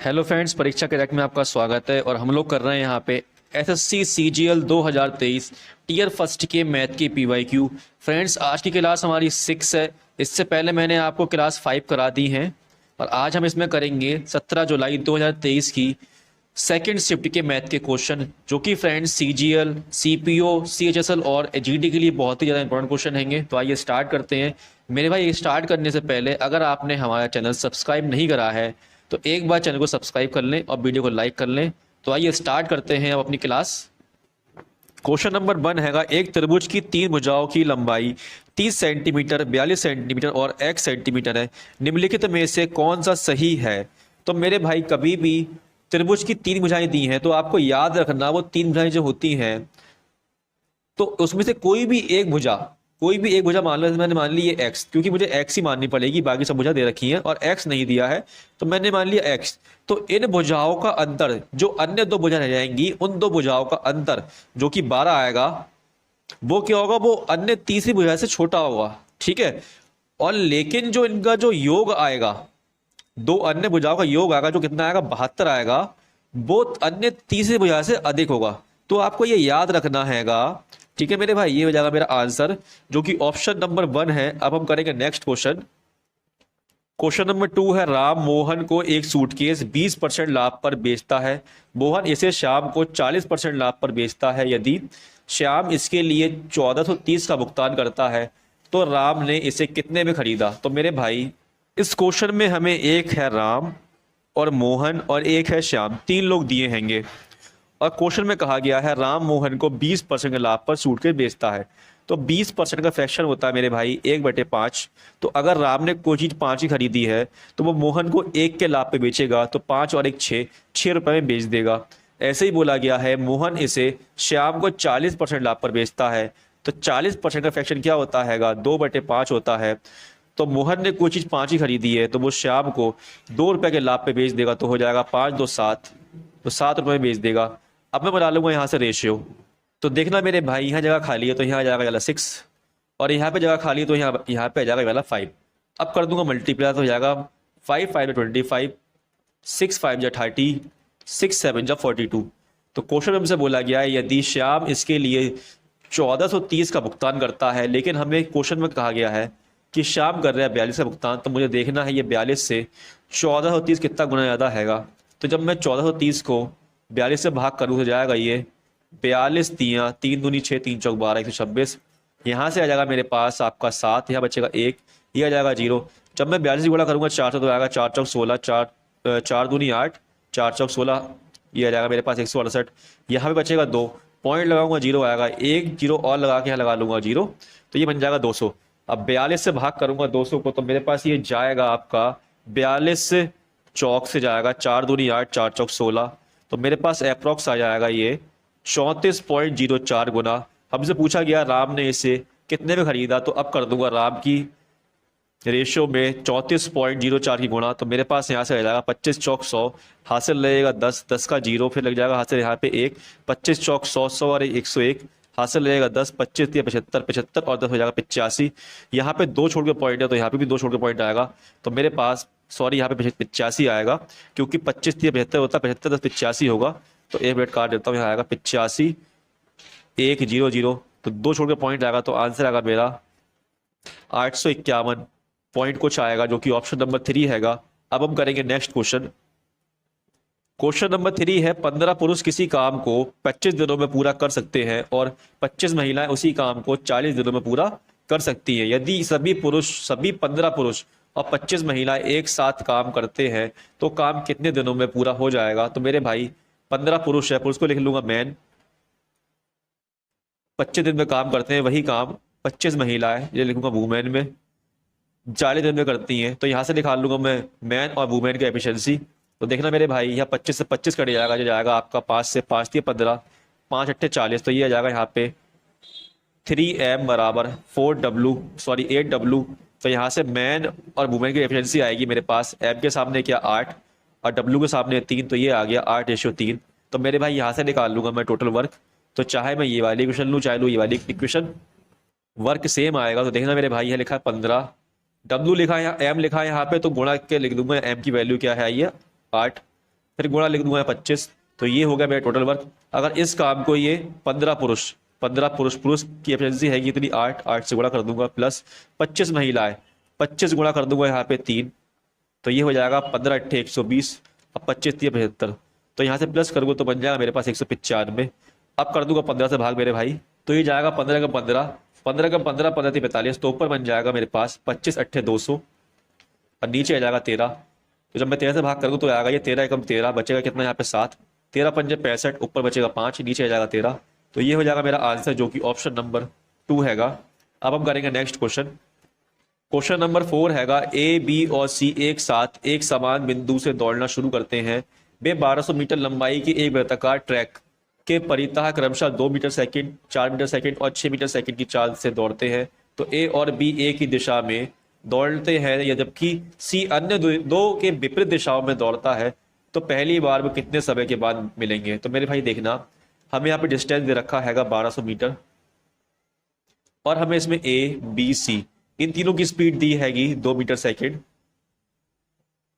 Hello friends, परीक्षा crack में आपका स्वागत है। और हम लोग कर रहे हैं यहाँ पे एसएससी सीजीएल 2023 टीयर फर्स्ट के मैथ की पीवाईक्यू। फ्रेंड्स, आज की क्लास हमारी 6 है। इससे पहले मैंने आपको क्लास 5 करा दी है और आज हम इसमें करेंगे 17 जुलाई 2023 की सेकंड शिफ्ट के मैथ के क्वेश्चन, जो कि फ्रेंड्स सीजीएल, सीपीओ, सीएचएसएल और जीडी के लिए बहुत ही ज़्यादा इंपॉर्टेंट क्वेश्चन हैंगे। तो आइए स्टार्ट करते हैं। मेरे भाई, स्टार्ट करने से पहले अगर आपने हमारा चैनल सब्सक्राइब नहीं करा है तो एक बार चैनल को सब्सक्राइब कर लें और वीडियो को लाइक कर लें। तो आइए स्टार्ट करते हैं अब अपनी क्लास। क्वेश्चन नंबर 1 हैगा, एक त्रिभुज की 3 भुजाओं की लंबाई 30 सेंटीमीटर, 42 सेंटीमीटर और x सेंटीमीटर है। निम्नलिखित में से कौन सा सही है? तो मेरे भाई, कभी भी त्रिभुज की 3 भुजाएं दी हैं तो आपको याद रखना, वो 3 भुजाएं जो होती हैं तो उसमें से कोई भी एक भुजा मान लो। मैंने मान ली ये x, क्योंकि मुझे x ही माननी पड़ेगी, बाकी सब भुजा दे रखी हैं और x नहीं दिया है तो मैंने मान लिया x। तो इन भुजाओं का अंतर, जो अन्य दो भुजा रह जाएंगी, उन दो भुजाओं का अंतर जो कि 12 आएगा, वो क्या होगा? वो अन्य तीसरी भुजा से छोटा होगा, ठीक है। और लेकिन जो इनका जो योग आएगा, दो अन्य भुजाओं का योग आएगा, जो कितना आएगा? 72 आएगा, वो अन्य तीसरी भुजा से अधिक होगा। तो आपको ये याद रखना हैगा, ठीक है मेरे भाई। ये हो जाएगा मेरा आंसर, जो कि ऑप्शन नंबर 1 है। अब हम करेंगे नेक्स्ट क्वेश्चन। क्वेश्चन नंबर 2 है, राम मोहन को एक सूटकेस 20% लाभ पर बेचता है। मोहन इसे श्याम को 40% लाभ पर बेचता है। यदि श्याम इसके लिए 1430 का भुगतान करता है तो राम ने इसे कितने में खरीदा? तो मेरे भाई, इस क्वेश्चन में हमें एक है राम और मोहन और एक है श्याम, 3 लोग दिए हैंगे। और क्वेश्चन में कहा गया है राम मोहन को 20% के लाभ पर सूटकेस बेचता है। तो 20% का फ्रैक्शन होता है मेरे भाई 1/5। तो अगर राम ने कोई चीज 5 की खरीदी है तो वो मोहन को 1 के लाभ पे बेचेगा, तो 5 और 1 6 रुपए में बेच देगा। ऐसे ही बोला गया है मोहन इसे श्याम को 40% लाभ पर बेचता है। तो 40% का फ्रैक्शन क्या होता है? 2/5 होता है। तो मोहन ने कोई चीज 5 की खरीदी है तो वो श्याम को 2 रुपए के लाभ पे बेच देगा। तो हो जाएगा 5 2 7, तो 7 रुपए में बेच देगा। अब मैं बना लूंगा यहाँ से रेशियो। तो देखना मेरे भाई, यहाँ जगह खाली है तो यहाँ आ जाएगा वाला 6, और यहाँ पे जगह खाली है तो यहाँ पे आ जाएगा वाला 5। अब कर दूंगा मल्टीप्लाई, तो हो जाएगा 5 5 25, 6 5 30, 6 7 42। तो क्वेश्चन में हमसे बोला गया है यदि श्याम इसके लिए 1430 का भुगतान करता है, लेकिन हमें क्वेश्चन में कहा गया है कि श्याम कर रहा है 42 का भुगतान। तो मुझे देखना है ये 42 से 1430 कितना गुना ज़्यादा हैगा। तो जब मैं 1430 को 42 से भाग करूँ तो जाएगा ये 42 तियाँ 3 दूनी 6, 3 चौक 12, 126। यहाँ से आ जाएगा मेरे पास आपका 7, यहाँ बचेगा 1, ये आ जाएगा 0। जब मैं 42 गुणा करूँगा 4 से तो आएगा 4 चौक 16, 4 दूनी 8, 4 चौक 16, ये आ जाएगा मेरे पास 168। यहाँ पे बचेगा 2, पॉइंट लगाऊंगा 0 आएगा, 1 0 और लगा के यहाँ लगा लूंगा 0, तो ये बन जाएगा 200। अब 42 से भाग करूंगा 200 को तो मेरे पास ये जाएगा आपका 42 चौक से जाएगा 4 दूनी 8, 4 चौक 16, तो मेरे पास अप्रॉक्स आ जाएगा ये 34.04 गुना। हमसे पूछा गया राम ने इसे कितने में खरीदा, तो अब कर दूंगा राम की रेशियो में 34.04 की गुणा। तो मेरे पास यहाँ से आ जाएगा 25 चौक 100, हासिल लगेगा 10, 10 का 0, फिर लग जाएगा हासिल यहाँ पे 1, 25 चौक 100, 100 और 101, हासिल लगेगा 10, 25 75, 75 और 10 हो जाएगा 85। यहाँ पे 2 छोड़ के पॉइंट है तो यहाँ पे भी 2 छोड़ के पॉइंट आएगा। तो मेरे पास सॉरी यहाँ पे 85 आएगा, क्योंकि 25 75 होता है, 75 10 85 होगा। तो एक मिनट काट देता हूँ, यहाँ आएगा 85 1 0 0, तो 2 छोड़ के पॉइंट आएगा। तो आंसर आएगा मेरा 851 पॉइंट कुछ आएगा, जो कि ऑप्शन नंबर 3 हैगा। अब हम करेंगे नेक्स्ट क्वेश्चन। क्वेश्चन नंबर 3 है, 15 पुरुष किसी काम को 25 दिनों में पूरा कर सकते हैं और 25 महिलाएं उसी काम को 40 दिनों में पूरा कर सकती हैं। यदि सभी 15 पुरुष और 25 महिलाएं एक साथ काम करते हैं तो काम कितने दिनों में पूरा हो जाएगा? तो मेरे भाई, 15 पुरुष है, पुरुष को लिख लूंगा मैन, 25 दिन में काम करते हैं वही काम 25 महिलाएं, ये लिखूंगा वुमेन में, 40 दिन में करती हैं। तो यहाँ से निकाल लूंगा मैं मैन और वुमेन की एफिशिएंसी। तो देखना मेरे भाई, यहाँ 25 से 25 कट जाएगा, जो जाएगा आपका 5 से 5 दिए 15, 5 8 40, तो ये आ जाएगा यहाँ पे 3m बराबर 8w। तो यहाँ से मैन और वुमेन की एफिशिएंसी आएगी मेरे पास, m के सामने क्या 8 और w के सामने 3, तो ये आ गया 8:3। तो मेरे भाई यहाँ से निकाल लूंगा मैं टोटल वर्क। तो चाहे मैं ये वाली इक्वेशन लूँ चाहे लूँ ये वाली इक्वेशन, वर्क सेम आएगा। तो देखना मेरे भाई, यहाँ लिखा है 15, W लिखा है, M लिखा है यहाँ पे, तो गुणा के लिख दूंगा, M की वैल्यू क्या है ये 8, फिर गुणा लिख दूंगा 25, तो ये हो गया मेरा टोटल वर्क। अगर इस काम को ये 15 पुरुष पुरुष की एफिशिएंसी है इतनी 8 से गुणा कर दूंगा, प्लस 25 महिलाएं, 25 गुणा कर दूंगा यहाँ पे 3, तो ये हो जाएगा 15 × 8 = 120, अब 25 × 3 = 75, तो यहाँ से प्लस करूँगा तो बन जाएगा मेरे पास 195। अब कर दूंगा 15 से भाग मेरे भाई, तो ये जाएगा 15 × 15, 15 × 15, 15 × 45, तो ऊपर बन जाएगा मेरे पास 25 × 8 = 200 और नीचे आ जाएगा 13। तो जब मैं 13 से भाग करूँ तो आएगा ये 13 × 13, बचेगा कितना यहाँ पे 7, 13 × 5 = 65, ऊपर बचेगा 5, नीचे आ जाएगा 13। तो ये हो जाएगा मेरा आंसर जो कि ऑप्शन नंबर 2 हैगा। अब हम करेंगे नेक्स्ट क्वेश्चन। क्वेश्चन नंबर 4 हैगा, ए बी और सी एक साथ एक समान बिंदु से दौड़ना शुरू करते हैं। वे 1200 मीटर लंबाई के एक वृत्ताकार ट्रैक के परितः क्रमशः 2 मीटर सेकंड, 4 मीटर सेकंड और 6 मीटर सेकंड की चाल से दौड़ते हैं। तो ए और बी एक ही दिशा में दौड़ते हैं, या जबकि सी अन्य दो के विपरीत दिशाओं में दौड़ता है, तो पहली बार में कितने समय के बाद मिलेंगे। तो मेरे भाई देखना, हमें यहाँ पे डिस्टेंस दे रखा हैगा 1200 मीटर, और हमें इसमें ए बी सी इन तीनों की स्पीड दी हैगी 2 मीटर सेकंड,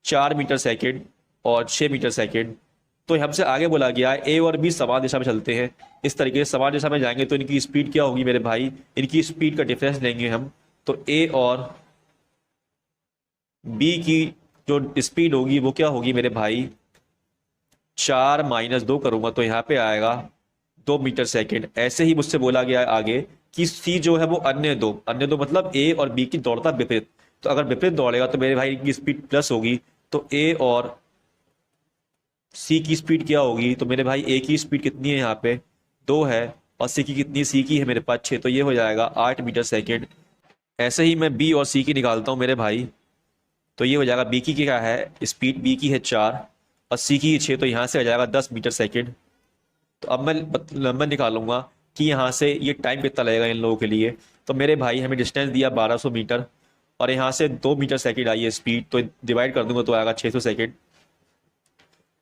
4 मीटर सेकंड और 6 मीटर सेकंड। तो हमसे आगे बोला गया है ए और बी समान दिशा में चलते हैं। इस तरीके से समान दिशा में जाएंगे तो इनकी स्पीड क्या होगी मेरे भाई, इनकी स्पीड का डिफरेंस लेंगे हम। तो ए और बी की जो स्पीड होगी वो क्या होगी मेरे भाई, 4 - 2 करूंगा तो यहाँ पे आएगा 2 मीटर सेकंड। ऐसे ही मुझसे बोला गया है आगे कि सी जो है वो अन्य दो मतलब ए और बी की दौड़ता विपरीत। तो अगर विपरीत दौड़ेगा तो मेरे भाई इनकी स्पीड प्लस होगी, तो ए और सी की स्पीड क्या होगी, तो मेरे भाई ए की स्पीड कितनी है यहाँ पे 2 है, और सी की कितनी, सी की है मेरे पास 6, तो ये हो जाएगा 8 मीटर सेकंड। ऐसे ही मैं बी और सी की निकालता हूँ मेरे भाई, तो ये हो जाएगा बी की क्या है स्पीड, बी की है 4 और सी की 6, तो यहाँ से आ जाएगा 10 मीटर सेकंड। तो अब मैं निकालूंगा कि यहाँ से ये टाइम कितना लगेगा इन लोगों के लिए। तो मेरे भाई हमें डिस्टेंस दिया 1200 मीटर और यहाँ से 2 मीटर सेकंड आई है स्पीड, तो डिवाइड कर दूंगा तो आएगा 600 सेकंड।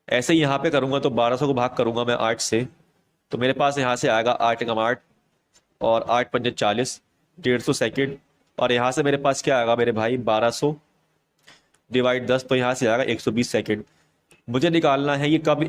ऐसे ही यहाँ पे करूँगा तो 1200 को भाग करूँगा मैं 8 से, तो मेरे पास यहाँ से आएगा 8 × 8 और 8 × 5 = 40, 150 सेकंड। और यहाँ से मेरे पास क्या आएगा मेरे भाई 1200 / 10, तो यहाँ से आएगा 120 सेकंड। मुझे निकालना है ये कब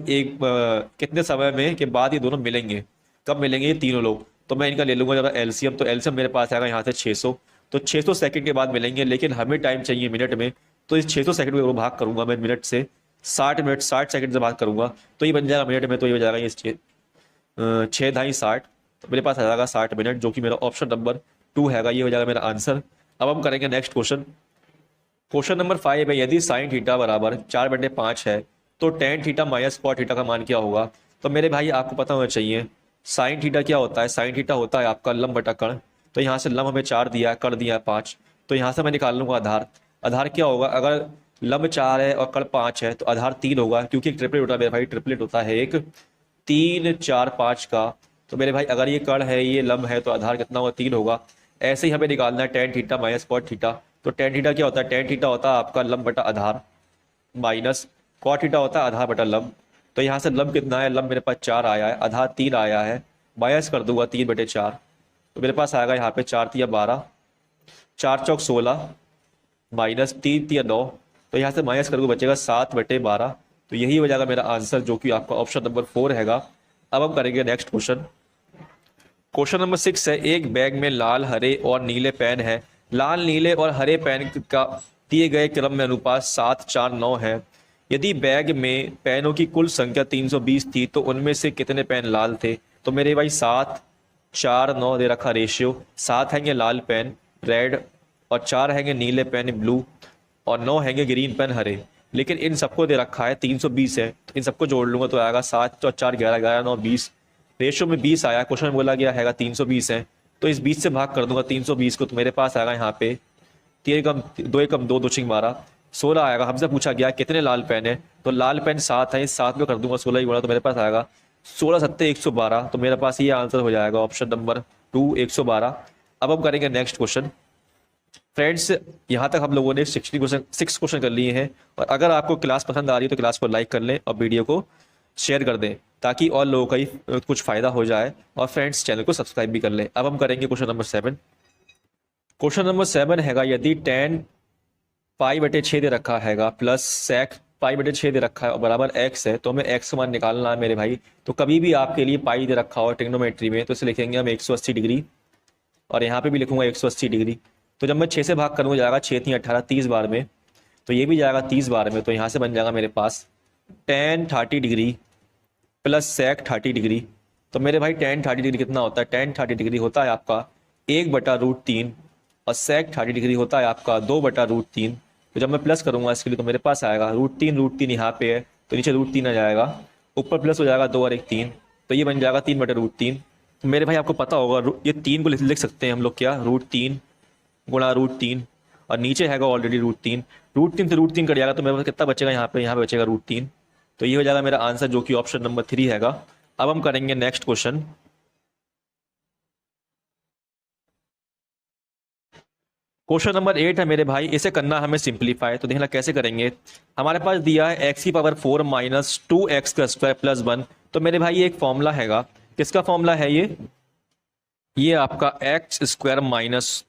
कितने समय में के बाद ये दोनों मिलेंगे, कब मिलेंगे ये तीनों लोग। तो मैं इनका ले लूंगा जरा एलसीएम, तो एलसीएम मेरे पास आएगा यहाँ से 600, तो 600 सेकंड के बाद मिलेंगे, लेकिन हमें टाइम चाहिए मिनट में। तो इस 600 सेकंड को भाग करूंगा मैं मिनट से, 60 सेकंड से भाग करूंगा तो ये बन जाएगा मिनट में, तो ये हो जाएगा ये 6 × 60, तो मेरे पास आ जाएगा 60 मिनट, जो कि मेरा ऑप्शन नंबर 2 हैगा। ये हो जाएगा मेरा आंसर। अब हम करेंगे नेक्स्ट क्वेश्चन। क्वेश्चन नंबर 5 है, यदि साइन थीटा बराबर 4/5 है तो tan theta minus cot theta का मान क्या होगा। तो मेरे भाई आपको पता होना चाहिए साइन थीटा क्या होता है। साइन थीटा होता है आपका लंब बटा कर्ण। तो यहाँ से लंब हमें 4 दिया है, कर्ण दिया है 5, तो यहाँ से मैं निकाल लूंगा आधार। आधार क्या होगा, अगर लंब 4 है और कर्ण 5 है तो आधार 3 होगा, क्योंकि एक ट्रिपलेट होता है मेरे भाई, ट्रिपलेट होता है एक 3 4 5 का। तो मेरे भाई अगर ये कर्ण है ये लंब है तो आधार कितना होगा 3 होगा। ऐसे ही हमें निकालना है tan theta minus cot theta. तो टेन थीटा क्या होता है, टेन थीटा होता है आपका लंब बटा आधार, माइनस कॉट थीटा होता है आधार बटा लंब। तो यहाँ से लंब कितना है, लंब मेरे पास 4 आया है, आधार 3 आया है, माइनस कर दूंगा 3/4, तो मेरे पास आएगा यहाँ पे 4 × 3 = 12, 4 × 4 = 16, माइनस 3 × 3 = 9, तो यहाँ से माइनस करके बचेगा 7/12। तो यही हो जाएगा मेरा आंसर, जो कि आपका ऑप्शन नंबर 4 हैगा। अब हम करेंगे नेक्स्ट क्वेश्चन। क्वेश्चन नंबर 6 है, एक बैग में लाल, हरे और नीले पेन है। लाल, नीले और हरे पेन का दिए गए क्रम में अनुपात 7 4 9 है। यदि बैग में पेनों की कुल संख्या 320 थी तो उनमें से कितने पेन लाल थे। तो मेरे भाई 7 4 9 दे रखा रेशियो, 7 हैंगे लाल पेन रेड, और 4 हैंगे नीले पेन ब्लू, और 9 हैंगे ग्रीन पेन हरे। लेकिन इन सबको दे रखा है 320 है, तो इन सबको जोड़ लूंगा तो आएगा 7 और 4 11, 11 9 20, रेशियो में 20 आया। क्वेश्चन में बोला गया हैगा 320 है, तो इस 20 से भाग कर दूंगा 320 को, तो मेरे पास आएगा यहाँ पे 3 × 2 = 2, 2 × 12 16 आएगा। हमसे पूछा गया कितने लाल पेन है, तो लाल पेन 7 है, इस 7 में कर दूंगा 16 ही गुणा, तो मेरे पास आएगा 16 × 7 = 112, तो मेरे पास ये आंसर हो जाएगा ऑप्शन नंबर 2 112। अब हम करेंगे नेक्स्ट क्वेश्चन। फ्रेंड्स यहाँ तक हम लोगों ने 6 क्वेश्चन कर लिए हैं, और अगर आपको क्लास पसंद आ रही है तो क्लास को लाइक कर लें और वीडियो को शेयर कर दें, ताकि और लोगों का ही कुछ फायदा हो जाए, और फ्रेंड्स चैनल को सब्सक्राइब भी कर लें। अब हम करेंगे क्वेश्चन नंबर 7। क्वेश्चन नंबर 7 हैगा, यदि tan π/6 दे रखा हैगा प्लस sec पाई बटे 6 दे रखा है और बराबर x है, तो हमें x का मान निकालना है मेरे भाई। तो कभी भी आपके लिए पाई दे रखा हो ट्रिग्नोमेट्री में तो इसे लिखेंगे हम 180 डिग्री, और यहाँ पे भी लिखूंगा 180 डिग्री। तो जब मैं 6 से भाग करूँगा जाएगा 6 3 18 30 बार में, तो ये भी जाएगा 30 बार में। तो यहाँ से बन जाएगा मेरे पास tan 30 degree plus sec 30 degree. तो मेरे भाई tan 30 डिग्री कितना होता है? tan 30 डिग्री होता है आपका 1/√3 और sec 30 डिग्री होता है आपका 2/√3। तो जब मैं प्लस करूंगा इसके लिए तो मेरे पास आएगा √3 यहाँ पे है तो नीचे √3 आ जाएगा, ऊपर प्लस हो जाएगा 2 और 1 3, तो ये बन जाएगा 3/√3। तो मेरे भाई आपको पता होगा ये 3 को लिख सकते हैं हम लोग क्या, √3 गुणा √3, और नीचे हैगा ऑलरेडी √3। √3 से √3 कट जाएगा तो मेरे पास कितना बचेगा यहाँ पे बचेगा √3। तो ये हो जाएगा मेरा आंसर जो कि ऑप्शन नंबर 3 हैगा। अब हम करेंगे नेक्स्ट क्वेश्चन। क्वेश्चन नंबर 8 है मेरे भाई, इसे करना हमें सिंप्लीफाई। तो देखना कैसे करेंगे। हमारे पास दिया है x⁴ माइनस 2x का स्क्वायर प्लस 1। तो मेरे भाई ये एक फॉर्मूला हैगा, किसका फॉर्मूला है ये आपका x² माइनस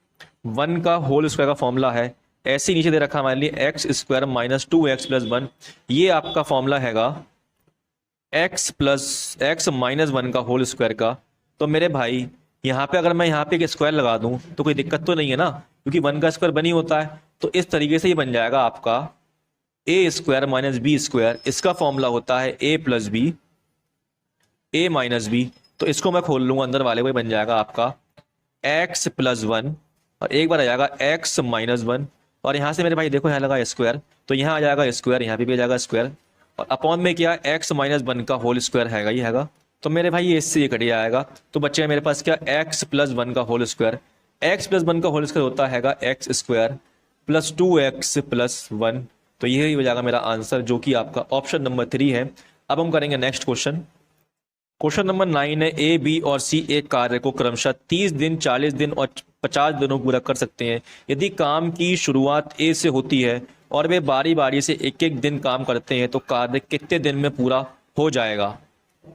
1 का होल स्क्वायर का फॉर्मूला है। ऐसे ही नीचे दे रखा हमारे लिए x² माइनस 2x प्लस 1, ये आपका फॉर्मूला हैगा x माइनस 1 का होल स्क्वायर का। तो मेरे भाई यहाँ पे अगर मैं यहाँ पे एक स्क्वायर लगा दूं तो कोई दिक्कत तो नहीं है ना, क्योंकि 1 का स्क्वायर बनी होता है। तो इस तरीके से ये बन जाएगा आपका a² माइनस b², इसका फॉर्मूला होता है a plus B, a minus B. तो इसको मैं खोल लूंगा अंदर वाले को, बन जाएगा आपका x प्लस 1 और एक बार आ जाएगा x माइनस 1, और यहाँ से मेरे भाई देखो यहाँ लगा स्क्वायर तो यहाँ आ जाएगा स्क्वायर, यहाँ पे भी आ जाएगा स्क्वायर, और अपॉन में क्या x माइनस 1 का होल स्क्वायर हैगा ये हैगा। तो मेरे भाई ये इससे ये कट जाएगा तो बच्चे मेरे पास क्या x प्लस 1 का होल स्क्वायर। x प्लस 1 का होल स्क्वायर होता हैगा x² प्लस 2x प्लस 1। तो यही हो जाएगा मेरा आंसर जो कि आपका ऑप्शन नंबर 3 है। अब हम करेंगे नेक्स्ट क्वेश्चन। क्वेश्चन नंबर 9 है, ए बी और सी एक कार्य को क्रमशः 30 दिन 40 दिन और 50 दिनों पूरा कर सकते हैं। यदि काम की शुरुआत ए से होती है और वे बारी बारी से एक एक दिन काम करते हैं तो कार्य कितने दिन में पूरा हो जाएगा।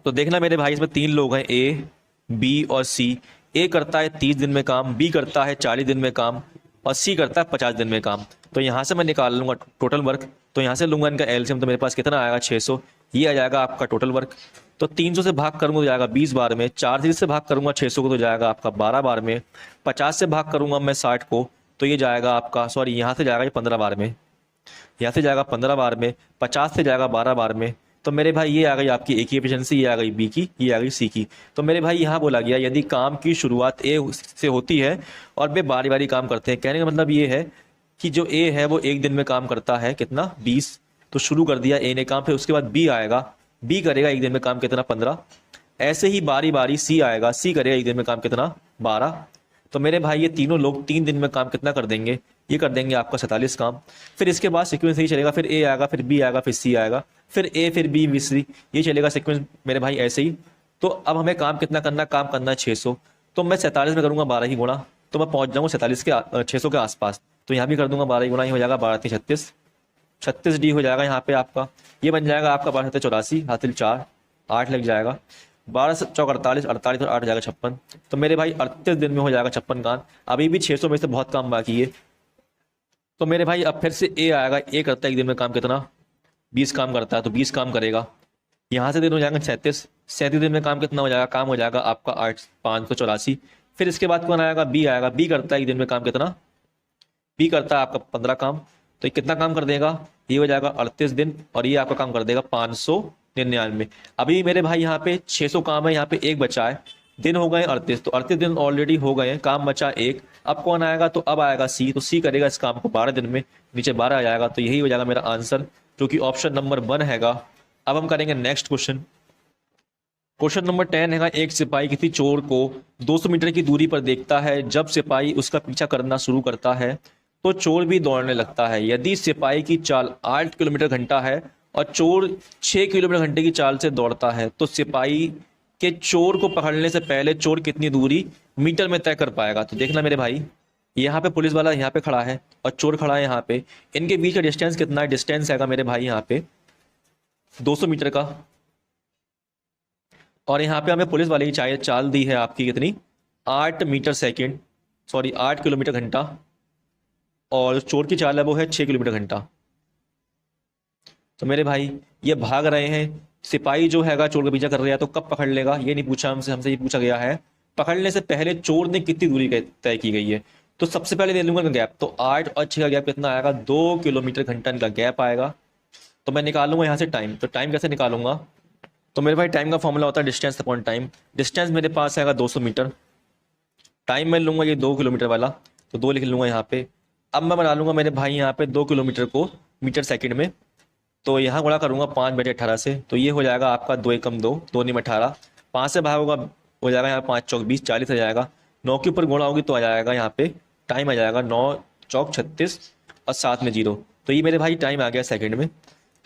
तो देखना मेरे भाई इसमें 3 लोग हैं, ए बी और सी। ए करता है 30 दिन में काम, बी करता है 40 दिन में काम और सी करता है 50 दिन में काम। तो यहाँ से मैं निकाल लूंगा टोटल वर्क। तो यहाँ से लूंगा इनका एलसीएम, तो मेरे पास कितना आएगा 600, ये आ जाएगा आपका टोटल वर्क। तो 300 से भाग करूंगा तो जाएगा 20 बार में, 4 से भाग करूंगा 600 को तो जाएगा आपका 12 बार में, 50 से भाग करूंगा मैं 60 को तो ये जाएगा आपका, सॉरी यहाँ से जाएगा ये 15 बार में, यहाँ से जाएगा 15 बार में, 50 से जाएगा 12 बार में। तो मेरे भाई ये आ गई आपकी ए की एफिशिएंसी, ये आ गई बी की, ये आ गई सी की। तो मेरे भाई यहाँ बोला गया यदि काम की शुरुआत ए से होती है और वे बारी बारी काम करते हैं, कहने का मतलब ये है कि जो ए है वो एक दिन में काम करता है कितना 20, तो शुरू कर दिया ए ने काम, फिर उसके बाद बी आएगा, बी करेगा एक दिन में काम कितना 15, ऐसे ही बारी बारी सी आएगा, सी करेगा एक दिन में काम कितना 12। तो मेरे भाई ये तीनों लोग 3 दिन में काम कितना कर देंगे, ये कर देंगे आपका 47 काम। फिर इसके बाद सीक्वेंस यही चलेगा, फिर ए आएगा, फिर बी आएगा, फिर सी आएगा, फिर ए, फिर बी, फिर सी, ये चलेगा सीक्वेंस मेरे भाई ऐसे ही। तो अब हमें काम कितना करना, काम करना है 600, तो मैं 47 में करूंगा 12 ही गुणा, तो मैं पहुंच जाऊंगा 47 के 600 के आसपास। तो यहाँ भी कर दूंगा 12 ही गुणा, ये हो जाएगा 12 3 36, 36 डी हो जाएगा यहाँ पे आपका, ये बन जाएगा आपका 12 7 84 हासिल 4, 8 लग जाएगा, 12 चौक 48, 48 और 8 हो जाएगा 56। तो मेरे भाई 38 दिन में हो जाएगा 56 काम। अभी भी 600 में से बहुत काम बाकी है। तो मेरे भाई अब फिर से ए आएगा, ए करता है एक दिन में काम कितना 20 काम करता है, तो 20 काम करेगा। यहाँ से दिन हो जाएगा 37, 37 दिन में काम कितना हो जाएगा, काम हो जाएगा आपका 8 584। फिर इसके बाद कौन आएगा, बी आएगा, बी करता है एक दिन में काम कितना, बी करता है आपका 15 काम, तो ये कितना काम कर देगा, ये हो जाएगा 38 दिन, और ये आपका काम कर देगा 599। अभी मेरे भाई यहाँ पे 600 काम है, यहाँ पे एक बचा है, दिन हो गए 38, तो 38 दिन ऑलरेडी हो गए हैं, काम बचा एक। अब कौन आएगा, तो अब आएगा सी, तो सी करेगा इस काम को 12 दिन में, नीचे 12 आ जाएगा। तो यही हो जाएगा मेरा आंसर जो कि ऑप्शन नंबर 1 हैगा। अब हम करेंगे नेक्स्ट क्वेश्चन। क्वेश्चन नंबर 10 हैगा, एक सिपाही किसी चोर को 200 मीटर की दूरी पर देखता है। जब सिपाही उसका पीछा करना शुरू करता है तो चोर भी दौड़ने लगता है। यदि सिपाही की चाल 8 किलोमीटर घंटा है और चोर 6 किलोमीटर घंटे की चाल से दौड़ता है तो सिपाही के चोर को पकड़ने से पहले चोर कितनी दूरी मीटर में तय कर पाएगा। तो देखना मेरे भाई, यहाँ पे पुलिस वाला यहाँ पे खड़ा है और चोर खड़ा है यहाँ पे, इनके बीच का डिस्टेंस कितना है, डिस्टेंस हैगा मेरे भाई यहाँ पे 200 मीटर का, और यहाँ पे हमें पुलिस वाले की चाहिए चाल दी है आपकी कितनी 8 मीटर सेकेंड, सॉरी 8 किलोमीटर घंटा, और चोर की चाल है वो है 6 किलोमीटर घंटा। तो मेरे भाई ये भाग रहे हैं, सिपाही जो हैगा चोर का पीछा कर रहा है, तो कब पकड़ लेगा ये नहीं पूछा हमसे, हमसे ये पूछा गया है पकड़ने से पहले चोर ने कितनी दूरी तय की गई है। तो सबसे पहले ले लूंगा गैप, तो 8 और 6 का गैप कितना आएगा, 2 किलोमीटर घंटा का गैप आएगा। तो मैं निकालूंगा यहाँ से टाइम, तो टाइम कैसे निकालूंगा, तो मेरे भाई टाइम का फॉर्मूला होता है डिस्टेंस अपॉन टाइम। डिस्टेंस मेरे पास आएगा 200 मीटर, टाइम मैं लूंगा ये 2 किलोमीटर वाला, तो 2 लिख लूंगा यहाँ पे। अब मैं बना लूंगा मेरे भाई यहाँ पे 2 किलोमीटर को मीटर सेकंड में, तो यहाँ गुणा करूंगा 5/18 से, तो ये हो जाएगा आपका 2 एकम 2, 2 में 18, 5 से भाग होगा हो जाएगा यहाँ 5 चौक 20, 40 आ जाएगा। 9 के ऊपर गुणा होगी तो आ जाएगा यहाँ पे टाइम आ जाएगा 9 चौक 36 और 7 में 0। तो ये मेरे भाई टाइम आ गया सेकंड में।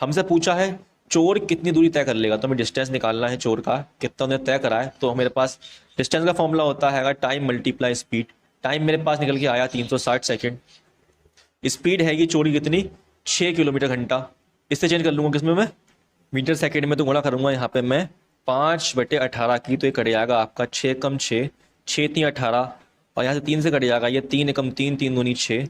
हमसे पूछा है चोर कितनी दूरी तय कर लेगा, तो हमें डिस्टेंस निकालना है चोर का कितना उन्हें तय करा है। तो मेरे पास डिस्टेंस का फॉर्मूला होता है टाइम मल्टीप्लाई स्पीड। टाइम मेरे पास निकल के आया 360 सेकेंड। स्पीड हैगी चोर की कितनी, 6 किलोमीटर घंटा। इससे चेंज कर लूंगा किसमें मैं, मीटर सेकंड में, तो गुणा करूंगा यहाँ पे मैं 5/18 की, तो ये कट जाएगा आपका 6 कम 6, 6 3 18, और यहाँ से 3 से कट जाएगा ये 3 कम 3, 3 दूनी 6,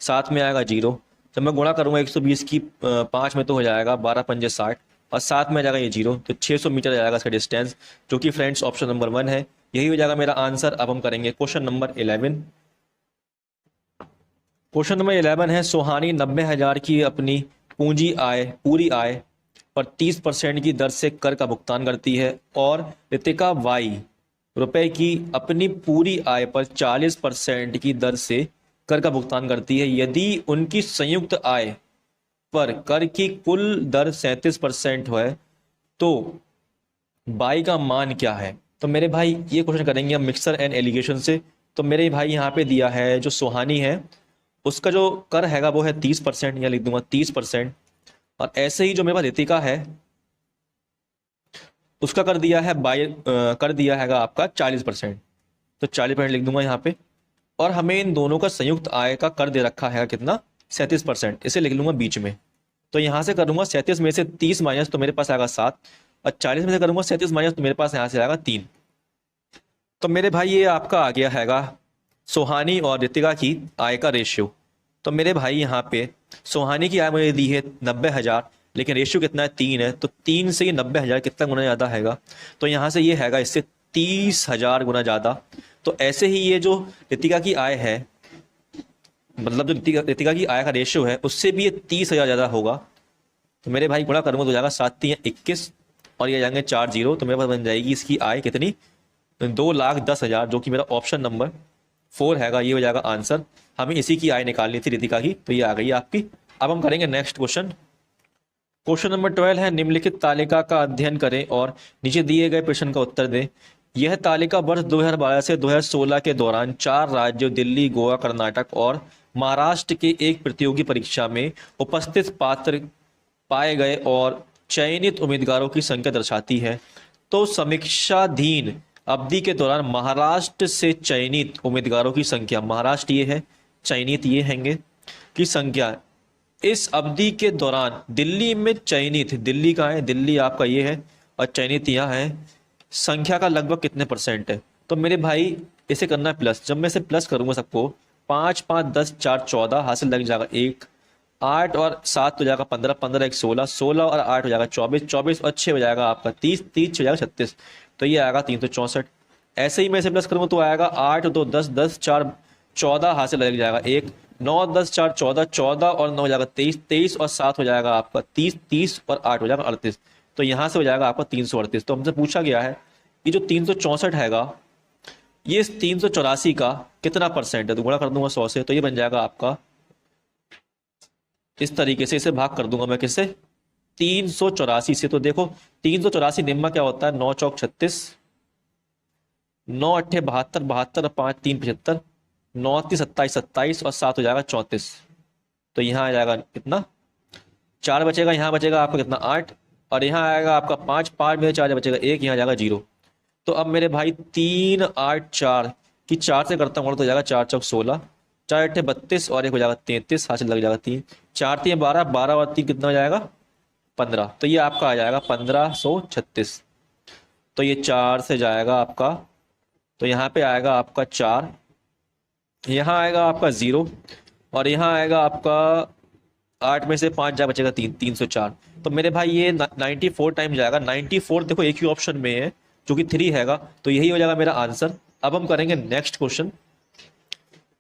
7 में आएगा 0। जब मैं गुणा करूंगा 120 की 5 में तो हो जाएगा 12 पंजे 60, और 7 में आ जाएगा ये 0, तो 600 मीटर आ जाएगा इसका डिस्टेंस, जो कि फ्रेंड्स ऑप्शन नंबर 1 है। यही हो जाएगा मेरा आंसर। अब हम करेंगे क्वेश्चन नंबर 11। क्वेश्चन नंबर 11 है, सुहानी 90,000 की अपनी पूरी आय पर 30% की दर से कर का भुगतान करती है, और रितिका ₹Y की अपनी पूरी आय पर 40% की दर से कर का भुगतान करती है। यदि उनकी संयुक्त आय पर कर की कुल दर 37% है तो बाई का मान क्या है। तो मेरे भाई ये क्वेश्चन करेंगे हम मिक्सर एंड एलिगेशन से। तो मेरे भाई यहाँ पे दिया है जो सुहानी है उसका जो कर हैगा वो है 30%, या लिख दूंगा 30%। और ऐसे ही जो मेरे पास रितिका है उसका कर दिया है कर दिया हैगा आपका 40%, तो 40% लिख दूंगा यहाँ पे। और हमें इन दोनों का संयुक्त आय का कर दे रखा है कितना, 37%, इसे लिख लूंगा बीच में। तो यहाँ से करूंगा 37 में से 30 माइनस, तो मेरे पास आएगा 7, और 40 में से करूंगा 37 माइनस, तो मेरे पास यहाँ से आएगा 3। तो मेरे भाई ये आपका आ गया हैगा सुहानी और रितिका की आय का रेशियो। तो मेरे भाई यहाँ पे सुहानी की आय मुझे दी है 90,000, लेकिन रेशियो कितना है, 3 है, तो 3 से ये 90,000 कितना गुना ज़्यादा हैगा, तो यहाँ से ये हैगा इससे 30,000 गुना ज़्यादा। तो ऐसे ही ये जो रितिका की आय है, मतलब जो रितिका की आय का रेशियो है उससे भी ये 30,000 ज़्यादा होगा। तो मेरे भाई गुणा करूँगा तो जाएगा 7 3 21, और ये जाएंगे 4 0, तो मेरे पास बन जाएगी इसकी आय कितनी, 2,10,000, जो कि मेरा ऑप्शन नंबर 4 हैगा। ये हो जाएगा आंसर। हमें इसी की आय निकालनी थी रितिका की, तो ये आ गई आपकी। अब हम करेंगे नेक्स्ट क्वेश्चन। क्वेश्चन नंबर 12 है, निम्नलिखित तालिका का अध्ययन करें और नीचे दिए गए प्रश्न का उत्तर दें। यह तालिका वर्ष 2012 से 2016 के दौरान 4 राज्यों दिल्ली, गोवा, कर्नाटक और महाराष्ट्र के एक प्रतियोगी परीक्षा में उपस्थित पात्र पाए गए और चयनित उम्मीदवारों की संख्या दर्शाती है। तो समीक्षाधीन अवधि के दौरान महाराष्ट्र से चयनित उम्मीदवारों की संख्या, महाराष्ट्र ये है, चयनित ये हैंगे, की संख्या इस अवधि के दौरान दिल्ली में चयनित, दिल्ली का है, दिल्ली आपका ये है, और चयनित यहाँ है, संख्या का लगभग कितने परसेंट है। तो मेरे भाई इसे करना है प्लस। जब मैं इसे प्लस करूंगा सबको, 5 5 10 4 14 हासिल लग जाएगा 1, 8 और 7 हो जाएगा 15, 15 1 16, 16 और 8 हो जाएगा 24, 24 और 6 हो जाएगा आपका 30, 30 हो जाएगा 36, तो ये आएगा 364। ऐसे ही मैं इसे प्लस करूंगा तो आएगा 8 2 10 10 4 14 हासिल लग जाएगा 1, 9 10 4 14, 14 और 9 हो जाएगा 23, 23 और 7 हो जाएगा आपका 30, 30 और 8 हो जाएगा 38, तो यहाँ से हो जाएगा आपका 338। तो हमसे पूछा गया है कि जो 364 हैगा ये इस 384 का कितना परसेंट है, तो गुणा कर दूंगा 100 से, तो ये बन जाएगा आपका इस तरीके से, इसे भाग कर दूंगा मैं किससे, 384 से। तो देखो 384 निम्मा क्या होता है, 9 चौक 36, 9 अट्ठे 72, 72 और 5 3 75, 9 30 27, 27 और 7 हो जाएगा 34। तो यहाँ आ जाएगा कितना, 4 बचेगा, यहाँ बचेगा आपका कितना 8, और यहाँ आएगा आपका 5, 5 में 4 बचेगा 1, यहाँ जाएगा 0। तो अब मेरे भाई 3 8 4 की 4 से करता हूँ तो हो जाएगा 4 चौक 16, 4 अट्ठे 32 और 1 हो जाएगा 33, हासिल लग जाएगा 3, 4 3 12, 12 और 3 कितना हो जाएगा 15, तो ये आपका आ जाएगा 1536। तो ये 4 से जाएगा आपका, तो यहाँ पे आएगा आपका 4, यहाँ आएगा आपका 0, और यहाँ आएगा आपका 8 में से 5 जा बचेगा 3, 304। तो मेरे भाई ये 94 टाइम जाएगा। 94 देखो एक ही ऑप्शन में है जो कि 3 हैगा, तो यही हो जाएगा मेरा आंसर। अब हम करेंगे नेक्स्ट क्वेश्चन।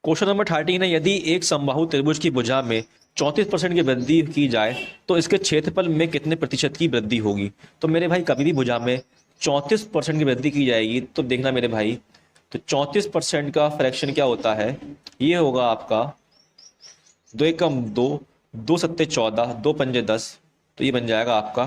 क्वेश्चन नंबर 13 है, यदि एक समबाहु त्रिभुज की भुजा में 34% की वृद्धि की जाए तो इसके क्षेत्रफल में कितने प्रतिशत की वृद्धि होगी। तो मेरे भाई कभी भी भुजा में 34% की वृद्धि की जाएगी तो देखना मेरे भाई, तो 34% का फ्रैक्शन क्या होता है, ये होगा आपका 2 एकम 2, 2 सत्ते 14, 2 पंजे 10। तो ये बन जाएगा आपका,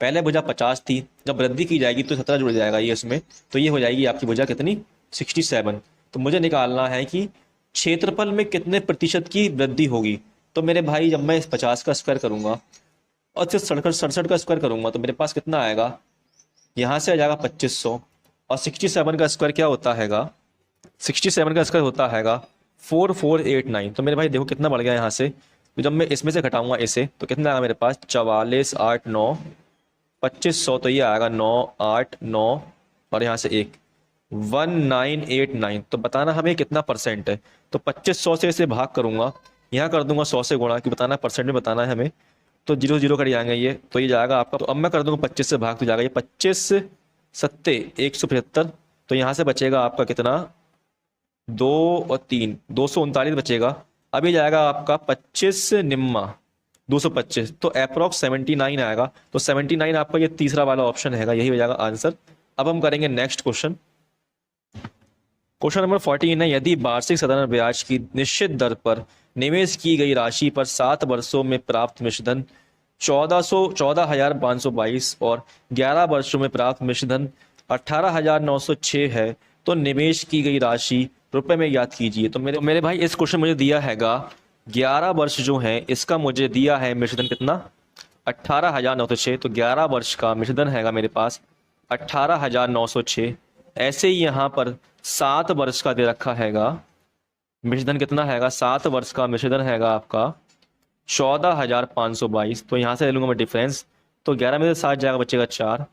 पहले भुजा 50 थी, जब वृद्धि की जाएगी तो 17 जुड़ जाएगा ये इसमें, तो ये हो जाएगी आपकी भुजा कितनी, 67। तो मुझे निकालना है कि क्षेत्रफल में कितने प्रतिशत की वृद्धि होगी। तो मेरे भाई जब मैं इस 50 का स्क्वायर करूंगा और सिर्फ 67 का स्क्वायर करूंगा तो मेरे पास कितना आएगा, यहाँ से आ जाएगा 2500, और 67 का स्क्वायर क्या होता हैगा, 67 का स्क्वायर होता हैगा 4489। तो मेरे भाई देखो कितना बढ़ गया यहाँ से, तो जब मैं इसमें से घटाऊंगा इसे तो कितना आएगा मेरे पास, 44 8 9 2500, तो ये आएगा 9 8 9 और यहाँ से 1 1989। तो बताना हमें कितना परसेंट है। तो 2500 से इसे भाग करूंगा, यहाँ कर दूंगा 100 से गुणा, कि बताना परसेंट में बताना है हमें, तो 0 0 कट जाएंगे ये, तो ये जाएगा आपका। तो अब मैं कर दूंगा 25 से भाग, तो जाएगा ये 25 सत्ते 175। तो यहाँ से बचेगा आपका कितना, 2 और 3 239 बचेगा। अब ये जाएगा आपका 25 निम्मा 225, तो अप्रोक्स 79 आएगा। तो 79 आपका ये तीसरा वाला ऑप्शन हैगा, यही हो जाएगा आंसर। अब हम करेंगे नेक्स्ट क्वेश्चन। क्वेश्चन नंबर 14 है, यदि वार्षिक साधारण ब्याज की निश्चित दर पर निवेश की गई राशि पर 7 वर्षों में प्राप्त मिश्रधन 14,522 और 11 वर्षों में प्राप्त मिश्रधन 18,906 है, तो निवेश की गई राशि रुपए में याद कीजिए। तो मेरे भाई इस क्वेश्चन मुझे दिया हैगा 11 वर्ष जो है, इसका मुझे दिया है मिश्रधन कितना, 18,906। तो 11 वर्ष का मिश्रधन हैगा मेरे पास 18,906। ऐसे ही यहाँ पर 7 वर्ष का दे रखा हैगा मिश्रधन, कितना हैगा, 7 वर्ष का मिश्रधन हैगा आपका 14,522। तो यहाँ से ले लूंगा मैं डिफरेंस, तो 11 में से 7 जाएगा बचेगा 4,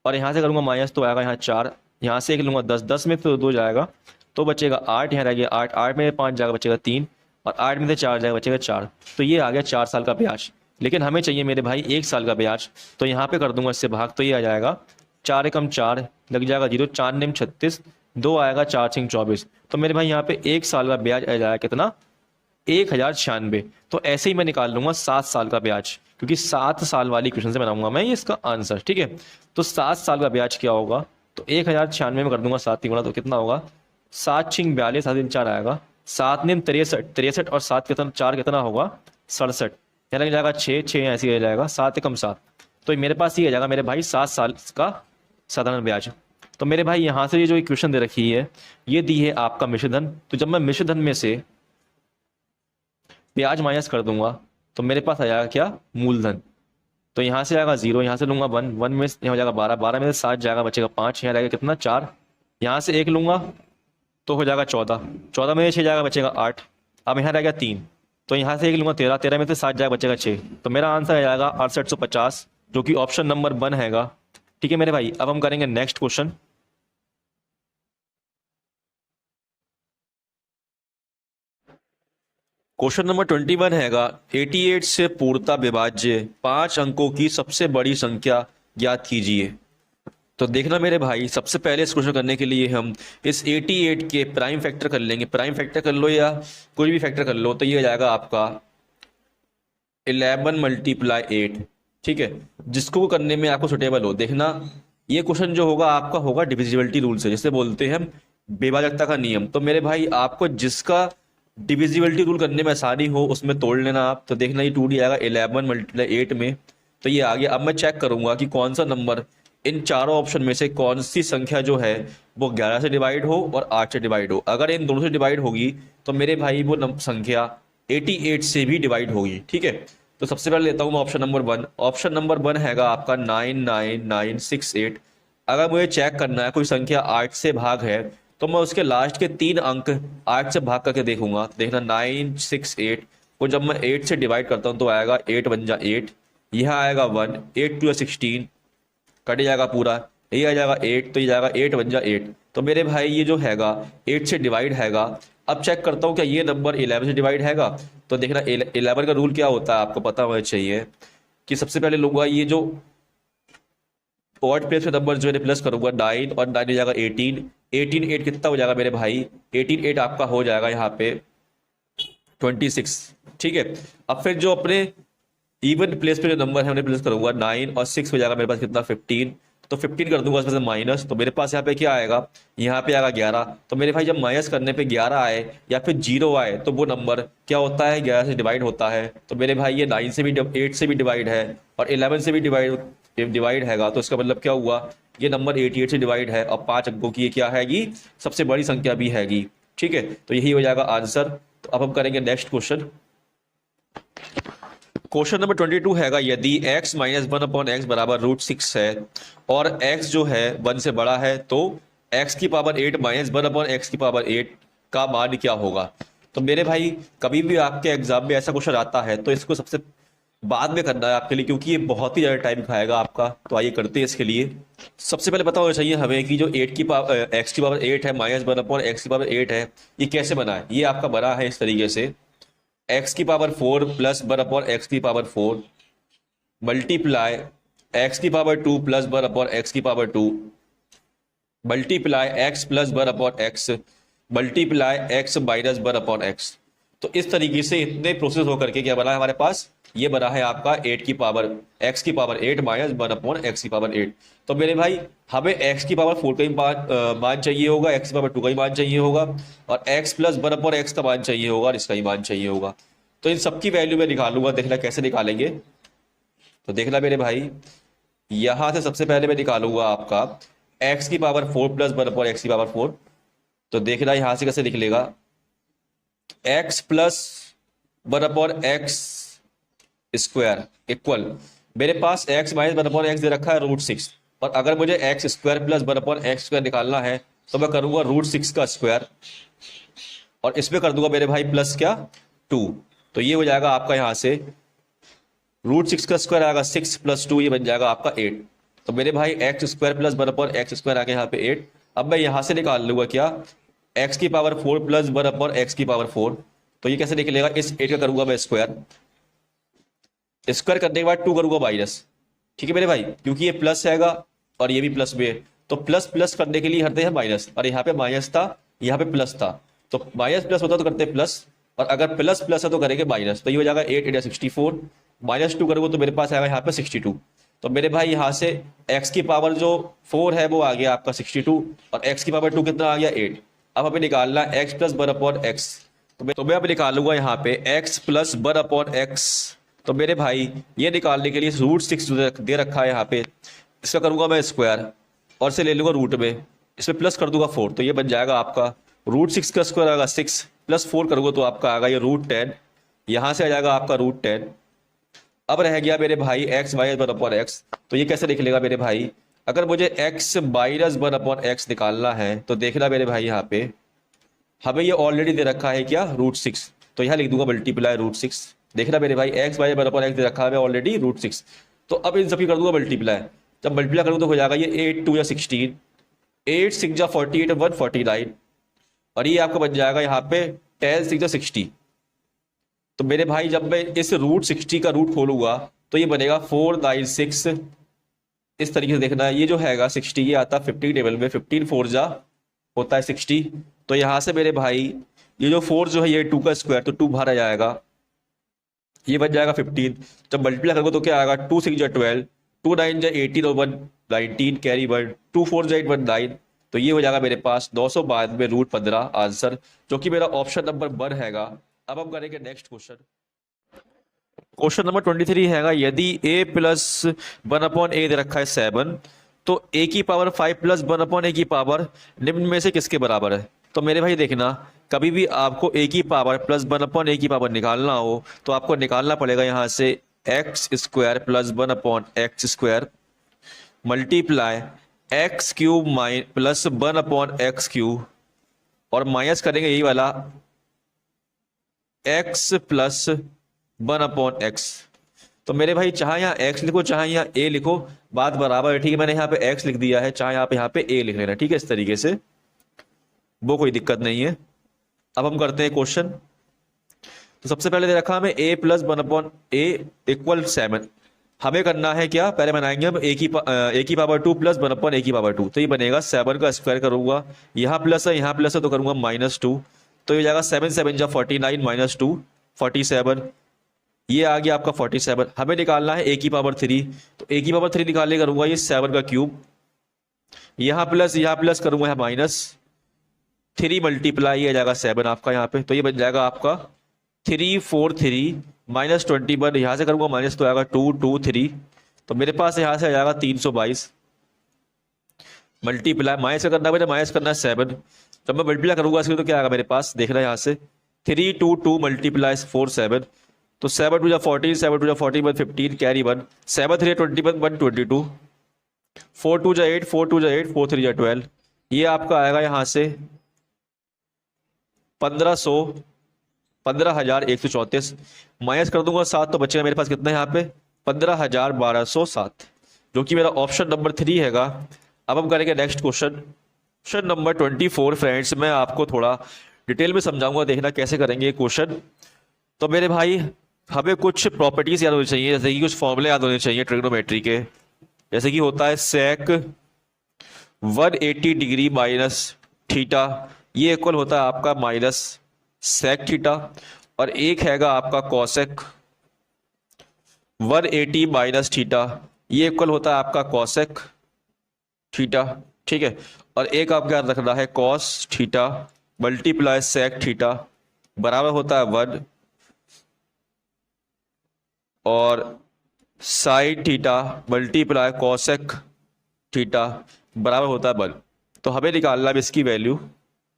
और यहाँ से करूँगा माइनस तो आएगा यहाँ 4, यहाँ से एक लूंगा 10, 10 में तो 2 जाएगा तो बचेगा 8, यहाँ रह गया 8, 8 में 5 जाएगा बचेगा 3, और 8 में से 4 जाएगा बचेगा 4। तो ये आ गया 4 साल का ब्याज, लेकिन हमें चाहिए मेरे भाई 1 साल का ब्याज। तो यहाँ पे कर दूंगा इससे भाग, तो ये आ जाएगा 4 एकम 4 लग जाएगा 0, 4 निम 36, 2 आएगा 4 सिंह 24। तो मेरे भाई यहाँ पे 1 साल का ब्याज आ जाएगा कितना, 1096। तो ऐसे ही मैं निकाल लूंगा 7 साल का ब्याज, क्योंकि 7 साल वाली क्वेश्चन से बनाऊंगा मैं ये इसका आंसर, ठीक है। तो 7 साल का ब्याज क्या होगा, तो 1096 में कर दूंगा 7 गुणा, तो कितना होगा, 7 छिंग 42, 7 दिन 4 आएगा, 7 निम 63, 63 और 7 कितना 4 कितना होगा 67, यहाँ लग जाएगा 6, 6 ऐसे ही जाएगा 7 एकम 7। तो मेरे पास ये आ जाएगा मेरे भाई 7 साल का साधारण ब्याज। तो मेरे भाई यहाँ से ये जो इक्वेशन दे रखी है, ये दी है आपका मिश्रधन। तो जब मैं मिश्रधन में से ब्याज माइनस कर दूंगा तो मेरे पास आ जाएगा क्या, मूलधन। तो यहाँ से आएगा 0, यहाँ से लूंगा 1, 1 में यहाँ हो जाएगा 12, 12 में से 7 जाएगा बचेगा 5, यहाँ रहेगा कितना 4, यहाँ से 1 लूंगा तो हो जाएगा 14, 14 में 6 जाएगा बचेगा 8, अब यहाँ रह गया 3, तो यहाँ से 1 लूंगा 13, 13 में से 7 जाएगा बचेगा 6। तो मेरा आंसर आ जाएगा 6850, जो कि ऑप्शन नंबर 1 हैगा, ठीक है मेरे भाई। अब हम करेंगे नेक्स्ट क्वेश्चन। क्वेश्चन नंबर 21 हैगा, 88 से पूर्णता विभाज्य 5 अंकों की सबसे बड़ी संख्या ज्ञात कीजिए। तो देखना मेरे भाई, सबसे पहले इस क्वेश्चन करने के लिए हम इस 88 के प्राइम फैक्टर कर लेंगे। प्राइम फैक्टर कर लो या कोई भी फैक्टर कर लो, तो ये हो जाएगा आपका 11 × 8, ठीक है। जिसको करने में आपको सुटेबल हो। देखना ये क्वेश्चन जो होगा आपका होगा डिविजिबिलिटी रूल से, जिसे बोलते हैं हम विभाजकता का नियम। तो मेरे भाई आपको जिसका डिविजिबिलिटी रूल करने में आसानी हो उसमें तोड़ लेना आप। तो देखना ये 2D आएगा 11 × 8 में, तो ये आ गया। अब मैं चेक करूंगा कि कौन सा नंबर इन चारों ऑप्शन में से कौन सी संख्या जो है वो 11 से डिवाइड हो और 8 से डिवाइड हो। अगर इन दोनों से डिवाइड होगी तो मेरे भाई वो संख्या 88 से भी डिवाइड होगी, ठीक है। तो सबसे पहले लेता हूँ मैं ऑप्शन नंबर 1। ऑप्शन नंबर 1 हैगा आपका 99968। अगर मुझे चेक करना है कोई संख्या 8 से भाग है तो मैं उसके लास्ट के 3 अंक 8 से भाग करके देखूंगा। देखना 968 को जब मैं 8 से डिवाइड करता हूँ तो आएगा 8 × 8, यह आएगा 1, 8 × 16 कट जाएगा पूरा, ये आ जाएगा 8, तो ये जाएगा 8 × 8। तो मेरे भाई ये जो हैगा 8 से डिवाइड हैगा। अब चेक करता हूँ क्या ये नंबर 11 से डिवाइड हैगा। तो देखना 11 का रूल क्या होता है आपको पता होना चाहिए। कि सबसे पहले लूंगा ये जो ऑड प्लेस में नंबर जो है प्लस करूंगा 9 और 9 हो जाएगा 18, 18 8 कितना हो जाएगा मेरे भाई, 18 8 आपका हो जाएगा यहाँ पे 26। ठीक है, अब फिर जो अपने इवन प्लेस पे जो नंबर है उन्हें प्लस करूंगा 9 और 6 हो जाएगा मेरे पास कितना 15, तो 15 कर दूंगा उसमें से माइनस, तो मेरे पास यहाँ पे क्या आएगा, यहाँ पे आएगा 11। तो मेरे भाई जब माइनस करने पे 11 आए या फिर 0 आए तो वो नंबर क्या होता है, 11 से डिवाइड होता है। तो मेरे भाई ये 9 से भी 8 से भी डिवाइड है और 11 से भी डिवाइड हैगा, तो इसका मतलब क्या हुआ, ये नंबर 88 से डिवाइड है और 5 अंकों की ये क्या हैगी, सबसे बड़ी संख्या भी हैगी। ठीक है, तो यही हो जाएगा आंसर। तो अब हम करेंगे नेक्स्ट क्वेश्चन। क्वेश्चन नंबर 22 हैगा, यदि x माइनस 1/x बराबर √6 है और x जो है 1 से बड़ा है तो x की पावर 8 माइनस 1/x की पावर 8 का मान क्या होगा। तो मेरे भाई कभी भी आपके एग्जाम में ऐसा क्वेश्चन आता है तो इसको सबसे बाद में करना है आपके लिए, क्योंकि ये बहुत ही ज़्यादा टाइम खाएगा आपका। तो आइए करते हैं इसके लिए। सबसे पहले पता होना चाहिए हमें कि जो 8 की पावर x की पावर 8 है माइनस 1/x की पावर 8 है, ये कैसे बना है। ये आपका बना है इस तरीके से, x की पावर 4 प्लस 1/x की पावर 4 मल्टीप्लाई x की पावर 2 प्लस 1/x की power 2 multiply x plus 1/x multiply x minus 1/x। तो इस तरीके से इतने प्रोसेस होकर के क्या बना है हमारे पास, ये बना है आपका 8 की पावर x की पावर 8 माइनस 1/x की पावर 8। तो मेरे भाई हमें x की पावर 4 का ही मान चाहिए होगा, x की पावर 2 का ही मान चाहिए होगा और x प्लस 1/x का मान चाहिए होगा और इसका ही मान चाहिए होगा। तो इन सबकी वैल्यू मैं निकालूंगा, देखना कैसे निकालेंगे। तो देखना मेरे भाई, यहां से सबसे पहले मैं निकालूंगा आपका x की पावर 4 प्लस 1/x की पावर 4। तो देखना यहां से कैसे निकलेगा, x plus 1/x square equal, मेरे पास x माइनस 1/x दे रखा है √6, और अगर मुझे x square plus 1/x square निकालना है तो मैं करूंगा √6 का स्क्वायर और इसमें कर दूंगा मेरे भाई प्लस क्या 2। तो ये हो जाएगा आपका यहां से √6 का स्क्वायर आएगा 6 प्लस 2, ये बन जाएगा आपका 8। तो मेरे भाई x square plus 1/x square आ गया यहाँ पे 8। अब मैं यहां से निकाल लूंगा क्या, x की पावर 4 प्लस 1/x की पावर 4। तो ये कैसे निकलेगा, इस 8 का करूंगा मैं स्क्वायर, स्क्वायर करने के बाद 2 करूंगा माइनस। ठीक है मेरे भाई, क्योंकि ये प्लस आएगा और ये भी प्लस में है, तो प्लस प्लस करने के लिए हटते हैं माइनस, और यहाँ पे माइनस था यहाँ पे प्लस था, तो माइनस प्लस होता तो करते हैं प्लस, और अगर प्लस प्लस है तो करेंगे माइनस। तो ये हो जाएगा 8 × 64 माइनस 2 करोगे तो मेरे पास आएगा यहाँ पे 62। तो मेरे भाई यहाँ से x की पावर जो 4 है वो आ गया आपका 62 और x की पावर 2 कितना आ गया 8। अब हमें निकालना है x प्लस 1/x। तो मैं अब निकालूंगा यहाँ पे x प्लस 1/x। तो मेरे भाई ये निकालने के लिए √6 दे रखा है यहाँ पे, इसका करूंगा मैं स्क्वायर और से ले लूंगा रूट में, इसमें प्लस कर दूंगा 4। तो ये बन जाएगा आपका √6 का स्क्वायर आएगा 6 प्लस 4 करूंगा तो आपका आएगा ये √10, यहाँ से आ जाएगा आपका √10। अब रह गया मेरे भाई x माइनस 1/x। तो ये कैसे निकलेगा मेरे भाई, अगर मुझे x माइनस 1/x निकालना है तो देखना मेरे भाई यहाँ पे हमें ये ऑलरेडी दे रखा है क्या √6, तो यहाँ लिख दूंगा मल्टीप्लाई √6। देखना मेरे भाई x माइनस 1/x दे रखा है ऑलरेडी √6। तो अब इन सभी कर दूंगा मल्टीप्लाई, जब मल्टीप्लाई करूँ तो हो जाएगा ये 8 2 या 16, 8 6 48 149, और ये आपका बन जाएगा यहाँ पे 10 6 60। तो मेरे भाई जब मैं इस √60 का रूट खोलूंगा तो ये बनेगा 496। इस तरीके से देखना है, ये जो हैगा 60 ये आता है 50 टेबल में, 15 4 जा होता है 60। तो यहाँ से मेरे भाई ये जो 4 जो है ये 2 का स्क्वायर, तो 2 बाहर आ जाएगा, ये बन जाएगा 15। जब मल्टीप्लाई करोगे तो क्या आएगा 2 6 12, 2 9 18 और 1 19 कैरी 1, 2 4 8 1 9। तो ये हो जाएगा मेरे पास 992 √15 आंसर, जो कि मेरा ऑप्शन नंबर 1 हैगा। अब हम करेंगे नेक्स्ट क्वेश्चन। क्वेश्चन नंबर 23 हैगा, यदि a प्लस 1/a दे रखा है 7 तो a की पावर 5 प्लस 1/a की पावर निम्न में से किसके बराबर है। तो मेरे भाई देखना, कभी भी आपको a की पावर प्लस 1/a की पावर निकालना हो तो आपको निकालना पड़ेगा यहाँ से x square plus 1/x square multiply x cube plus 1/x cube, और माइनस करेंगे यही वाला x प्लस 1/x। तो मेरे भाई चाहे यहाँ x लिखो चाहे यहाँ a लिखो, बात बराबर है। ठीक है, मैंने यहाँ पे x लिख दिया है, चाहे यहाँ पे a लिख लेना। ठीक है, इस तरीके से वो कोई दिक्कत नहीं है। अब हम करते हैं क्वेश्चन। तो सबसे पहले दे रखा हमें a प्लस 1/a इक्वल 7। हमें करना है क्या, पहले बनाएंगे हम ए की पावर 2 प्लस 1 ए की पावर 2, तो ये बनेगा 7 का स्क्वायर करूंगा, यहाँ प्लस है यहाँ प्लस है तो करूंगा -2, तो ये जाएगा 7 7 जा 49 -2 47, ये आ गया आपका 47। हमें निकालना है ए की पावर 3, तो ए की पावर 3 निकालने करूंगा ये 7 का क्यूब, यहाँ प्लस करूंगा यहाँ -3 मल्टीप्लाई ये जाएगा 7 आपका यहाँ पे, तो ये बन जाएगा आपका 343 -21, यहाँ से करूंगा माइनस तो आएगा 223, तो मेरे पास यहाँ से आ जाएगा 322 मल्टीप्लाई, माइनस करना है, माइनस करना है 7, जब मैं मल्टीप्लाई करूंगा इसके तो क्या आएगा मेरे पास, देखना है यहाँ से 322 मल्टीप्लाई 47, तो 7 2 जा 14 7 2 जा 14 1 15 कैरी 1 7 3 21 1 22 4 2 जा 8 4 2 जा 8 4 3 जा 12, ये आपका आएगा यहाँ से 15,134, माइनस कर दूंगा 7 तो बचेगा मेरे पास कितना है यहाँ पे 15,1207, जो कि मेरा ऑप्शन नंबर 3 हैगा। अब हम करेंगे next question, question number 24 friends, मैं आपको थोड़ा डिटेल में समझाऊंगा, देखना कैसे करेंगे ये क्वेश्चन। तो मेरे भाई हमें कुछ प्रॉपर्टीज याद होनी चाहिए, जैसे कि कुछ फॉर्मूले याद होने चाहिए ट्रिग्नोमेट्री के, जैसे कि होता है सेक 180 डिग्री माइनस थीटा, ये इक्वल होता है आपका माइनस सेक थीटा, और एक हैगा आपका कॉसेक 180 माइनस थीटा, ये इक्वल होता है आपका कॉसेक थीटा, ठीक है। और एक आपको याद रखना है cos theta multiply sec theta बराबर होता है 1, और sine theta multiply cosec theta बराबर होता है 1। तो हमें निकालना है इसकी वैल्यू,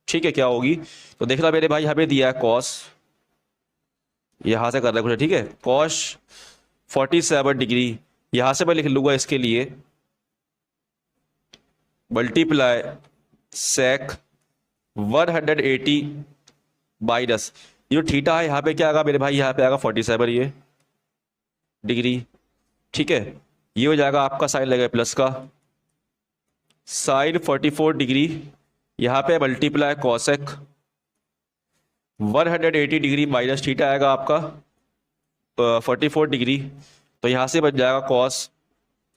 ठीक है, क्या होगी। तो देखना मेरे भाई हमें दिया है कॉस, यहां से कर रहा है कुछ, ठीक है, कॉस 47 डिग्री, यहां से मैं लिख लूंगा इसके लिए मल्टीप्लाई सेक 180 माइनस ये जो थीटा है यहाँ पे क्या आएगा मेरे भाई, यहाँ पे आएगा 47 ये डिग्री, ठीक है, ये हो जाएगा आपका साइन लगेगा प्लस का साइन 44 डिग्री, यहाँ पे multiply cosec 180 degree minus theta आएगा आपका 44 डिग्री, तो यहाँ से बन जाएगा कॉस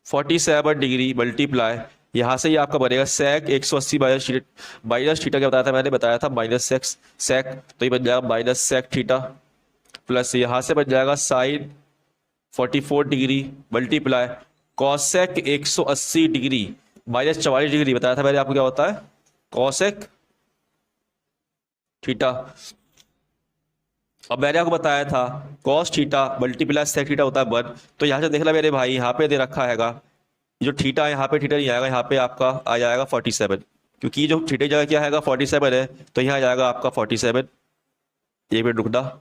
47 डिग्री मल्टीप्लाई, यहाँ से ये आपका बनेगा सेक 180 माइनस थीटा क्या बताया था मैंने, बताया था माइनस सेक्स सेक, तो ये बन जाएगा माइनस सेक थीटा, प्लस यहाँ से बन जाएगा sine 44 degree multiply cosec 180 degree minus 44 degree बताया था मैंने आपको क्या होता है कॉसेक थीटा। अब मैंने आपको बताया था cos theta multiply sec theta होता है 1, तो यहाँ से देख ला मेरे भाई यहाँ पे दे रखा हैगा जो थीटा है, यहाँ पे थीटा नहीं आएगा, यहाँ पे आपका आ जाएगा 47, क्योंकि जो थीटा जगह क्या हैगा 47 है, तो यहाँ आ जाएगा आपका 47, एक मिनट रुकना,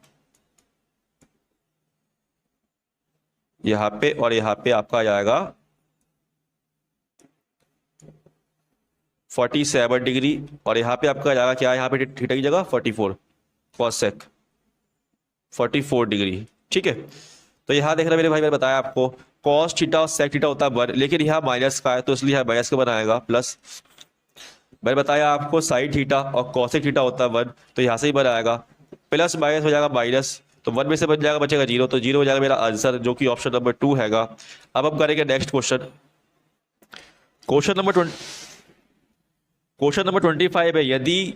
यहाँ पे और यहाँ पे आपका आ जाएगा 47 डिग्री, और यहाँ पे आपका आ जाएगा क्या, यहाँ पे थीटा की जगह 44 कॉसेक 44 डिग्री, ठीक है। तो यहाँ देख रहे मेरे भाई, मैंने बताया आपको कॉस थीटा और सेक थीटा होता है 1, लेकिन यहाँ माइनस का है तो इसलिए यहाँ माइनस का बनाएगा प्लस, मैंने बताया आपको साइन थीटा और कॉसेक थीटा होता है 1, तो यहाँ से ही बनाएगा प्लस माइनस हो जाएगा माइनस, तो 1 में से बच जाएगा बचेगा 0, तो 0 हो जाएगा मेरा आंसर, जो कि ऑप्शन नंबर 2 हैगा। अब हम करेंगे नेक्स्ट क्वेश्चन, क्वेश्चन नंबर 25 है, यदि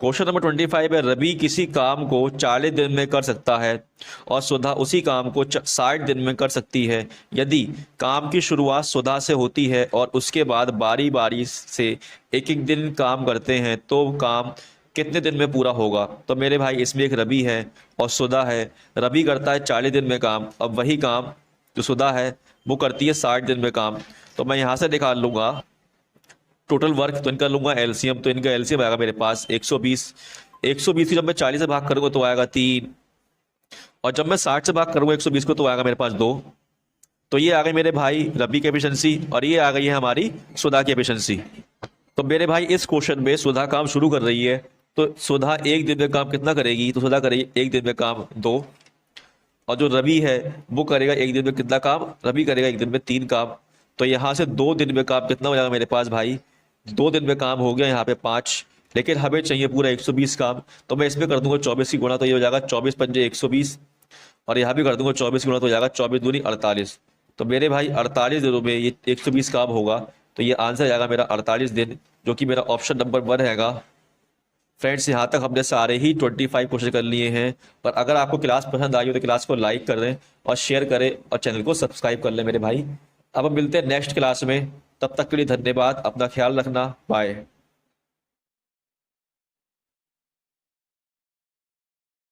क्वेश्चन नंबर 25 है, रवि किसी काम को 40 दिन में कर सकता है और सुधा उसी काम को 60 दिन में कर सकती है, यदि काम की शुरुआत सुधा से होती है और उसके बाद बारी बारी से एक एक दिन काम करते हैं तो काम कितने दिन में पूरा होगा। तो मेरे भाई इसमें एक रवि है और सुधा है, रवि करता है 40 दिन में काम, अब वही काम जो सुधा है वो करती है 60 दिन में काम, तो मैं यहाँ से निकाल लूंगा टोटल वर्क, तो इनका लूंगा एलसीएम, तो इनका एलसीएम आएगा मेरे पास 120 की जब मैं 40 से भाग करूंगा तो आएगा 3, और जब मैं 60 से भाग करूंगा 120 को तो आएगा मेरे पास 2, तो ये आ गई मेरे भाई रवि की एफिशिएंसी, और ये आ गई है हमारी सुधा की एफिशिएंसी। तो मेरे भाई इस क्वेश्चन में सुधा काम शुरू कर रही है, तो सुधा एक दिन में काम कितना करेगी, तो सुधा करेगी एक दिन में काम 2, और जो रवि है वो करेगा एक दिन में कितना काम, रवि करेगा एक दिन में 3 काम, तो यहाँ से 2 दिन में काम कितना हो जाएगा मेरे पास भाई, 2 दिन में काम हो गया यहाँ पे 5, लेकिन हमें चाहिए पूरा 120 काम, तो मैं इसमें कर दूंगा 24 की गुणा, तो ये हो जाएगा 24 पंजे 120, और यहाँ भी कर दूंगा 24 गुना तो हो जाएगा 24 दूनी 48। तो मेरे भाई 48 दिनों में ये 120 काम होगा, तो ये आंसर जाएगा मेरा 48 दिन, जो कि मेरा ऑप्शन नंबर 1 हैगा। फ्रेंड्स यहाँ तक हमने सारे ही 25 क्वेश्चन कर लिए हैं। पर अगर आपको क्लास पसंद आई हो तो क्लास को लाइक कर दें और शेयर करें और चैनल को सब्सक्राइब कर लें मेरे भाई। अब हम मिलते हैं नेक्स्ट क्लास में, तब तक के लिए धन्यवाद, अपना ख्याल रखना, बाय।